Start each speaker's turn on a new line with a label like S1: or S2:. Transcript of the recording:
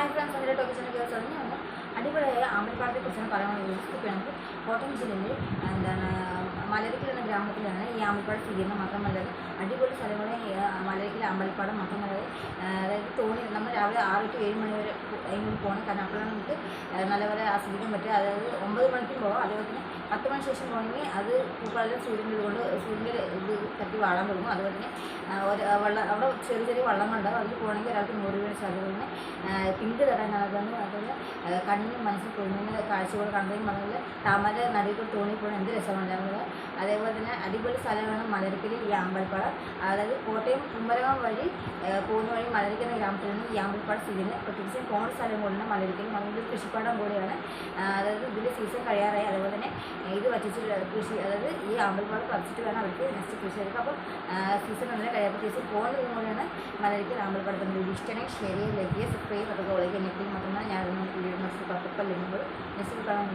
S1: Hi friends, എൻ്റെ ടോക്കിച്ചിൻ്റെ case ഞാൻ അടിപൊളിയായ ആമ്പൽപ്പാടത്തെക്കുറിച്ചാണ് പറയാൻ വേണ്ടി കോട്ടയം ജില്ലയിൽ എന്താണ് മലരിക്കൽ എന്ന ഗ്രാമത്തിലാണ് ഈ ആമ്പൽപ്പാടം സ്ഥിതി ചെയ്യുന്നത്. മാത്രമല്ല അടിപൊളി സ്ഥലങ്ങളെ മലരിക്കൽ അമ്പലപ്പാടം മാത്രമല്ല അതായത് തോണി നമ്മൾ രാവിലെ 6 to 7 മണി വരെ അതിന് പോകണം. കാരണം അപ്പോഴാണ് നമുക്ക് നല്ലപോലെ ആസ്വദിക്കാൻ പറ്റുക. അതായത് 9 മണിക്കും പോകാം. അതേപോലെ തന്നെ 10 മണി ശേഷം പോകണമെങ്കിൽ അത് പൂക്കളെല്ലാം സൂര്യൻ്റെ ഇത് തട്ടി വാഴാൻ തുടങ്ങും. അതുപോലെ തന്നെ അവിടെ ചെറിയ ചെറിയ വള്ളങ്ങളുണ്ടാകും. അതിൽ പോകണമെങ്കിൽ ഒരാൾക്ക് 100 രൂപയുടെ സാധ്യത. പിങ്ക് തടാനാണ്. അതുപോലെ കണ്ണിനും മനസ്സിൽ കുഞ്ഞിന് കാഴ്ചകൾ കണ്ടതും പറഞ്ഞാൽ താമര നദികൾ തോന്നിപ്പോകണം എന്ത് രസമുണ്ടാകുന്നത്. അതേപോലെ തന്നെ അടിപൊളി സ്ഥലമാണ് മലരിക്കൽ ഈ ആമ്പൽപ്പാടം. അതായത് കോട്ടയം കുമരകം വഴി പോകുന്ന വഴി മലരിക്കൽ എന്ന ഗ്രാമത്തിൽ നിന്ന് ഈ ആമ്പൽപ്പാടം സ്ഥിതി ചെയ്യുന്നത്. പ്രത്യേകിച്ച് പോകുന്ന സ്ഥലം കൂടിയാണ് മലരിക്കൽ. നല്ലൊരു കൃഷിപ്പാടം കൂടിയാണ്. അതായത് ഇതിൻ്റെ സീസൺ കഴിയാറായി. അതേപോലെ തന്നെ ഇത് വറ്റിച്ച് കൃഷി, അതായത് ഈ ആമ്പൽപ്പാടം പറിച്ചിട്ട് വേണം അവർക്ക് നെക്സ്റ്റ് കൃഷി എടുക്കുക. അപ്പോൾ സീസൺ അങ്ങനെ കഴിയാത്ത സീസൺ പോകുന്നതും കൂടിയാണ് മലരിക്കൽ ആമ്പൽപ്പാടം. ഇഷ്ടമായി ഷെയർ ലൈക്ക് സബ്സ്ക്രൈബ് അതുപോലെ എനിക്ക് മാത്രമേ ഞാൻ വീഡിയോ നെക്സ്റ്റ് പക്കപ്പല്ലെങ്കിൽ നെക്സ്റ്റ് കാണാൻ